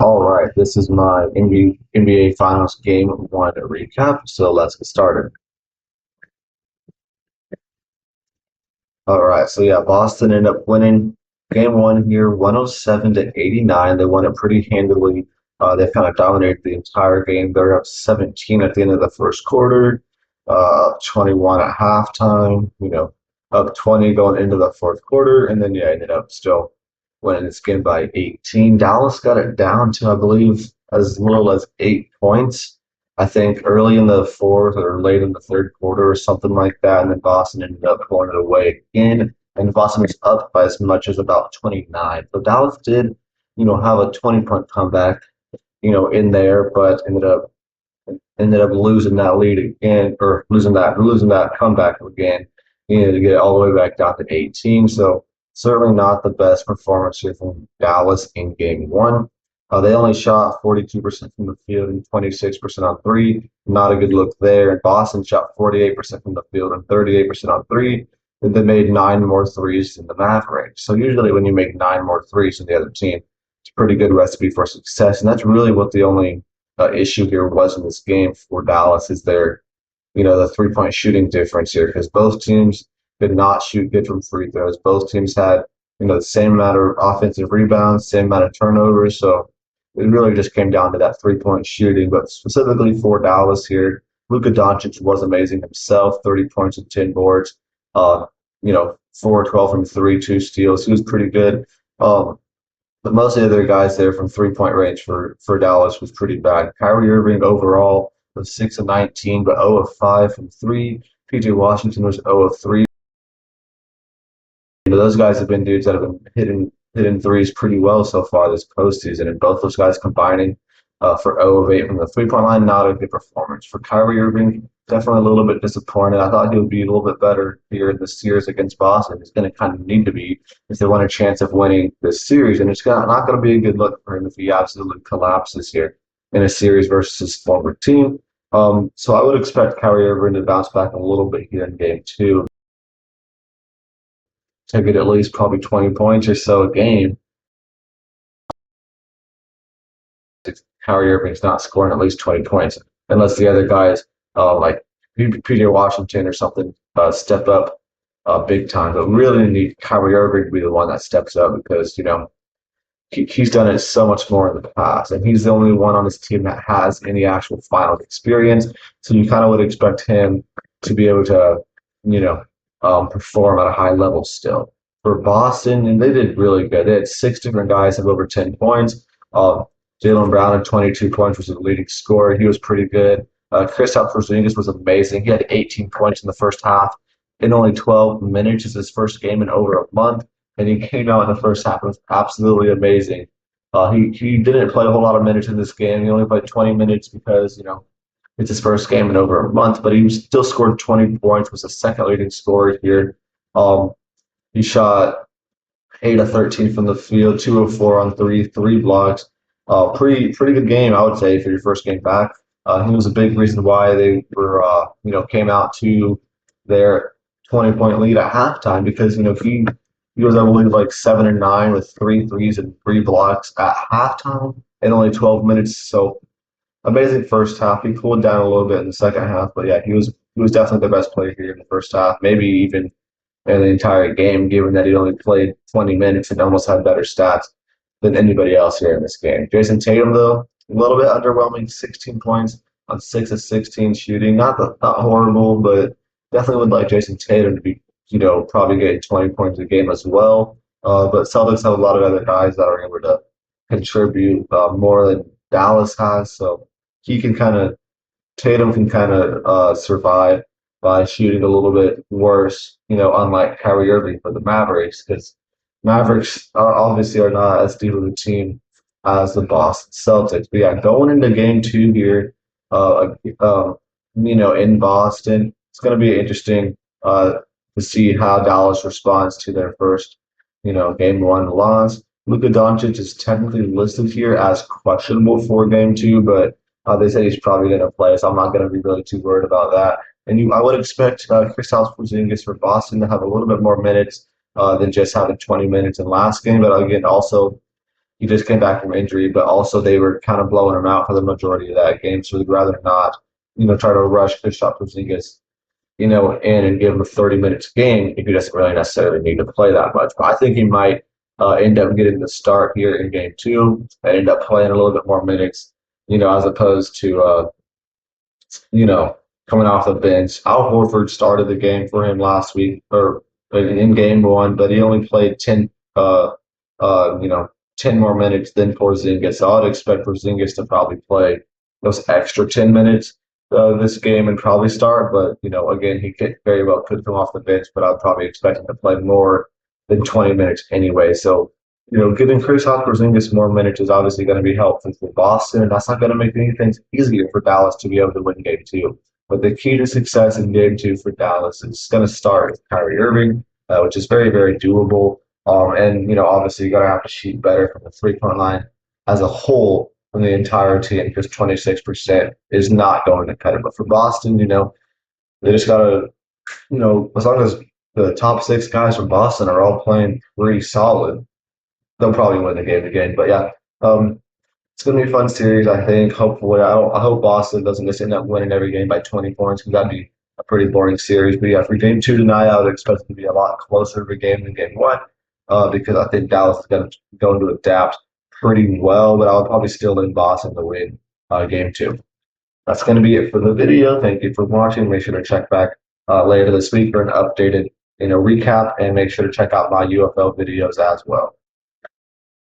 All right, this is my NBA Finals Game 1 recap, so let's get started. All right, so yeah, Boston ended up winning Game 1 here, 107 to 89. They won it pretty handily. They kind of dominated the entire game. They're up 17 at the end of the first quarter, 21 at halftime, up 20 going into the fourth quarter, and then, yeah, ended up still winning this game by 18. Dallas got it down to, I believe, as little as 8 points. I think early in the fourth or late in the third quarter or something like that, and then Boston ended up pulling it away again. And Boston was up by as much as about 29. So Dallas did, have a 20-point comeback, in there, but ended up losing that lead again, or losing that comeback again. To get it all the way back down to 18. So certainly not the best performance here from Dallas in Game 1. They only shot 42% from the field and 26% on three. Not a good look there. And Boston shot 48% from the field and 38% on three. And they made nine more threes than the Mavericks. So usually when you make nine more threes than the other team, it's a pretty good recipe for success. And that's really what the only issue here was in this game for Dallas is the 3-point shooting difference here because both teams did not shoot good from free throws. Both teams had, the same amount of offensive rebounds, same amount of turnovers. So it really just came down to that 3-point shooting. But specifically for Dallas here, Luka Doncic was amazing himself, 30 points and 10 boards. Uh, 4-12 from three, two steals. He was pretty good. But most of the other guys there from 3-point range for Dallas was pretty bad. Kyrie Irving overall was 6 of 19, but 0 of 5 from three. PJ Washington was 0 of 3. Those guys have been dudes that have been hitting threes pretty well so far this postseason, and both those guys combining for 0 of 8 from the 3-point line, not a good performance. For Kyrie Irving, definitely a little bit disappointed. I thought he would be a little bit better here in the series against Boston. He's going to kind of need to be if they want a chance of winning this series, and it's not going to be a good look for him if he absolutely collapses here in a series versus his former team. So I would expect Kyrie Irving to bounce back a little bit here in Game 2. To get at least probably 20 points or so a game. Kyrie Irving's not scoring at least 20 points unless the other guys like PJ Washington or something step up big time. But really need Kyrie Irving to be the one that steps up because he's done it so much more in the past, and he's the only one on this team that has any actual final experience. So you kind of would expect him to be able to, perform at a high level still. For Boston, and they did really good. They had six different guys have over 10 points. Jaylen Brown had 22 points, was the leading scorer. He was pretty good. Kristaps Porzingis was amazing. He had 18 points in the first half in only 12 minutes. It's his first game in over a month, and he came out in the first half. It was absolutely amazing. He didn't play a whole lot of minutes in this game. He only played 20 minutes because it's his first game in over a month, but he still scored 20 points, was the second leading scorer here. He shot 8 of 13 from the field, 2 of 4 on three blocks. Pretty good game, I would say, for your first game back. He was a big reason why they were, came out to their 20-point lead at halftime because, he was, I believe, like 7 and 9 with three threes and three blocks at halftime in only 12 minutes. So amazing first half. He cooled down a little bit in the second half, but yeah, he was definitely the best player here in the first half, maybe even in the entire game, given that he only played 20 minutes and almost had better stats than anybody else here in this game. Jason Tatum, though, a little bit underwhelming, 16 points on 6 of 16 shooting. Not horrible, but definitely would like Jason Tatum to be, probably getting 20 points a game as well. But Celtics have a lot of other guys that are able to contribute more than Dallas has, so Tatum can kind of survive by shooting a little bit worse, unlike Kyrie Irving for the Mavericks, because Mavericks obviously are not as deep of a team as the Boston Celtics. But yeah, going into Game 2 here, in Boston, it's going to be interesting to see how Dallas responds to their first, Game 1 loss. Luka Doncic is technically listed here as questionable for Game 2, but they said he's probably going to play, so I'm not going to be really too worried about that. And I would expect Kristaps Porzingis for Boston to have a little bit more minutes than just having 20 minutes in last game. But again, also He just came back from injury, but also they were kind of blowing him out for the majority of that game. So they'd rather not, try to rush Kristaps Porzingis, in and give him a 30 minutes game if he doesn't really necessarily need to play that much. But I think he might end up getting the start here in game two and end up playing a little bit more minutes, as opposed to, coming off the bench. Al Horford started the game for him last week or in game one, but he only played 10, 10 more minutes than Porzingis. So I'd expect Porzingis to probably play those extra 10 minutes this game and probably start. But, again, he could very well could come off the bench, but I'd probably expect him to play more than 20 minutes anyway. So, giving Kristaps Porzingis more minutes is obviously going to be helpful for Boston, and that's not going to make anything easier for Dallas to be able to win game two. But the key to success in game two for Dallas is going to start with Kyrie Irving, which is very, very doable. And, obviously you're going to have to shoot better from the three-point line as a whole from the entire team because 26% is not going to cut it. But for Boston, they just got to, as long as the top six guys from Boston are all playing pretty solid, they'll probably win the game again. But yeah, it's going to be a fun series, I think. Hopefully, I hope Boston doesn't just end up winning every game by 20 points because that'd be a pretty boring series. But yeah, for game two tonight, I would expect it to be a lot closer of a game than game one because I think Dallas is going to adapt pretty well. But I'll probably still in Boston to win game two. That's going to be it for the video. Thank you for watching. Make sure to check back later this week for an updated recap, and make sure to check out my UFL videos as well.